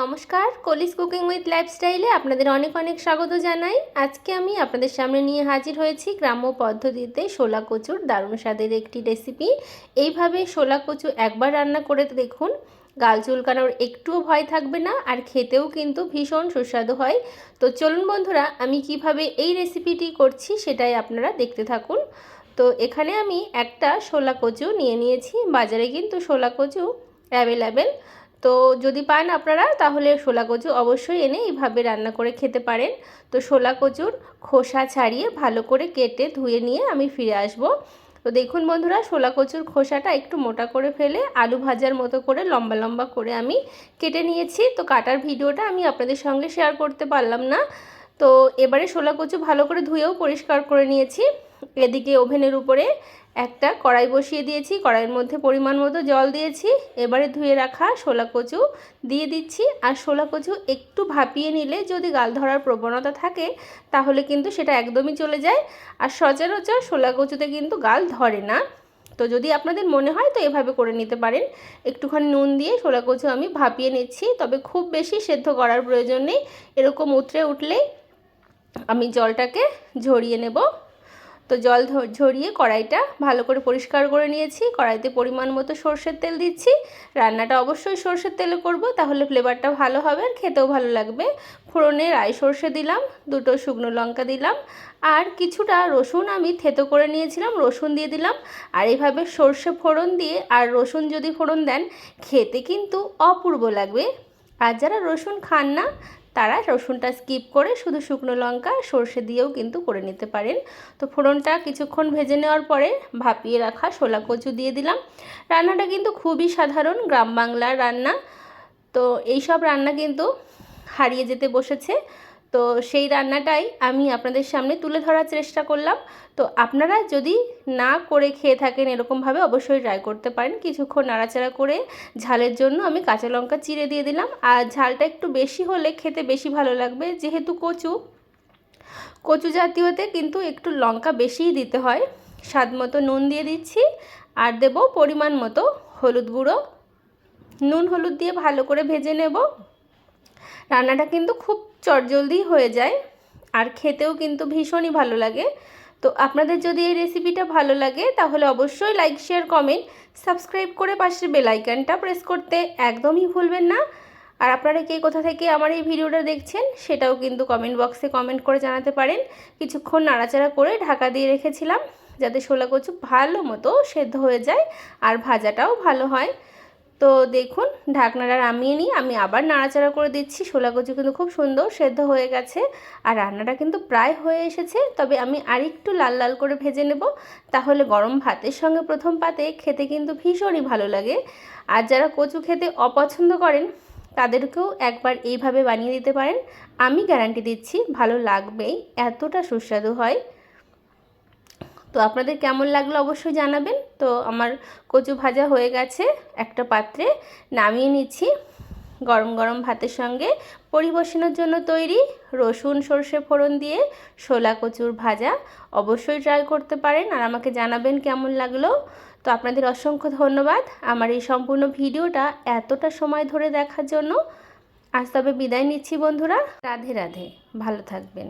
নমস্কার, কলিস cooking with লাইফস্টাইলে আপনাদের অনেক অনেক স্বাগত জানাই। আজকে আমি আপনাদের সামনে নিয়ে হাজির হয়েছি গ্রাম্য পদ্ধতিতে শোলা কচুর দারুণ স্বাদের একটি রেসিপি। এইভাবে শোলা কচু একবার রান্না করে দেখুন, গাল চুলকানোর একটুও ভয় থাকবে না, আর খেতেও কিন্তু ভীষণ সুস্বাদু হয়। তো চলুন বন্ধুরা, আমি কিভাবে এই রেসিপিটি করছি সেটাই আপনারা দেখতে থাকুন। তো এখানে আমি একটা শোলা কচু নিয়ে নিয়েছি। বাজারে কিন্তু শোলা কচু অ্যাভেলেবেল। তো যদি পান আপনারা, তাহলে শোলা কচু অবশ্যই এনে এইভাবে রান্না করে খেতে পারেন। তো শোলা কচুর খোসা ছাড়িয়ে ভালো করে কেটে ধুয়ে নিয়ে আমি ফিরে আসব। তো দেখুন বন্ধুরা, শোলা কচুর খোসাটা একটু মোটা করে ফেলে আলু ভাজার মতো করে লম্বা লম্বা করে আমি কেটে নিয়েছি। তো কাটার ভিডিওটা আমি আপনাদের সঙ্গে শেয়ার করতে পারলাম না। তো এবারে শোলা কচু ভালো করে ধুয়েও পরিষ্কার করে নিয়েছি। এদিকে ওভেনের উপরে একটা কড়াই বসিয়ে দিয়েছি, কড়াইয়ের মধ্যে পরিমাণ মতো জল দিয়েছি। এবারে ধুয়ে রাখা শোলা কচু দিয়ে দিচ্ছি। আর শোলা কচু একটু ভাপিয়ে নিলে যদি গাল ধরার প্রবণতা থাকে তাহলে কিন্তু সেটা একদমই চলে যায়। আর সচরাচর শোলা কচুতে কিন্তু গাল ধরে না। তো যদি আপনাদের মনে হয় তো এভাবে করে নিতে পারেন। একটুখানি নুন দিয়ে শোলা কচু আমি ভাপিয়ে নিচ্ছি, তবে খুব বেশি সেদ্ধ করার প্রয়োজন নেই। এরকম উতরে উঠলেই আমি জলটাকে ঝরিয়ে নেব। তো জল ঝরিয়ে কড়াইটা ভালো করে পরিষ্কার করে নিয়েছি। কড়াইতে পরিমাণ মতো সর্ষের তেল দিচ্ছি। রান্নাটা অবশ্যই সর্ষের তেলে করব, তাহলে ফ্লেভারটা ভালো হবে আর খেতেও ভালো লাগবে। ফোড়নে রাই সর্ষে দিলাম, দুটো শুকনো লঙ্কা দিলাম, আর কিছুটা রসুন আমি থেতো করে নিয়েছিলাম, রসুন দিয়ে দিলাম। আর এইভাবে সর্ষে ফোড়ন দিয়ে আর রসুন যদি ফোড়ন দেন, খেতে কিন্তু অপূর্ব লাগবে। আর যারা রসুন খান না তারা রসুনটা স্কিপ করে শুধু শুকনো লঙ্কা সর্ষে দিয়েও কিন্তু করে নিতে পারেন। তো ফোড়নটা কিছুক্ষণ ভেজে নেওয়ার পরে ভাপিয়ে রাখা শোলা কচু দিয়ে দিলাম। রান্নাটা কিন্তু খুবই সাধারণ গ্রাম বাংলার রান্না। তো এই সব রান্না কিন্তু হারিয়ে যেতে বসেছে। তো সেই রান্নাটাই আমি আপনাদের সামনে তুলে ধরার চেষ্টা করলাম। তো আপনারা যদি না করে খেয়ে থাকেন এরকমভাবে, অবশ্যই ট্রাই করতে পারেন। কিছুক্ষণ নাড়াচাড়া করে ঝালের জন্য আমি কাঁচা লঙ্কা চিড়ে দিয়ে দিলাম। আর ঝালটা একটু বেশি হলে খেতে বেশি ভালো লাগবে, যেহেতু কচু জাতীয়তে কিন্তু একটু লঙ্কা বেশিই দিতে হয়। স্বাদ মতো নুন দিয়ে দিচ্ছি, আর দেব পরিমাণ মতো হলুদ গুঁড়ো। নুন হলুদ দিয়ে ভালো করে ভেজে নেব। রান্নাটা কিন্তু খুব চটজলদি হয়ে যায়, আর খেতেও কিন্তু ভীষণই ভালো লাগে। তো আপনাদের যদি এই রেসিপিটা ভালো লাগে তাহলে অবশ্যই লাইক, শেয়ার, কমেন্ট, সাবস্ক্রাইব করে পাশের বেল আইকনটা প্রেস করতে একদমই ভুলবেন না। আর আপনারা কে কোথা থেকে আমার এই ভিডিওটা দেখছেন সেটাও কিন্তু কমেন্ট বক্সে কমেন্ট করে জানাতে পারেন। কিছুক্ষণ নাড়াচাড়া করে ঢাকা দিয়ে রেখেছিলাম যাতে শোলা কচু ভালো মতো সেদ্ধ হয়ে যায় আর ভাজাটাও ভালো হয়। তো দেখুন, ঢাকনাটা নামিয়ে নিই, আমি আবার নাড়াচাড়া করে দিচ্ছি। শোলা কচু কিন্তু খুব সুন্দর সেদ্ধ হয়ে গেছে, আর রান্নাটা কিন্তু প্রায় হয়ে এসেছে। তবে আমি আরেকটু লাল লাল করে ভেজে নেব, তাহলে গরম ভাতের সঙ্গে প্রথম পাতে খেতে কিন্তু ভীষণই ভালো লাগে। আর যারা কচু খেতে অপছন্দ করেন তাদেরকেও একবার এইভাবে বানিয়ে দিতে পারেন। আমি গ্যারান্টি দিচ্ছি ভালো লাগবেই, এতটা সুস্বাদু হয়। তো আপনাদের কেমন লাগলো অবশ্যই জানাবেন। তো আমার কচু ভাজা হয়ে গেছে, একটা পাত্রে নামিয়ে নিচ্ছি। গরম গরম ভাতের সঙ্গে পরিবেশনের জন্য তৈরি রসুন সর্ষে ফোড়ন দিয়ে শোলা কচুর ভাজা। অবশ্যই ট্রাই করতে পারেন আর আমাকে জানাবেন কেমন লাগলো। তো আপনাদের অসংখ্য ধন্যবাদ আমার এই সম্পূর্ণ ভিডিওটা এতটা সময় ধরে দেখার জন্য। আজ তবে বিদায় নিচ্ছি বন্ধুরা। রাধে রাধে, ভালো থাকবেন।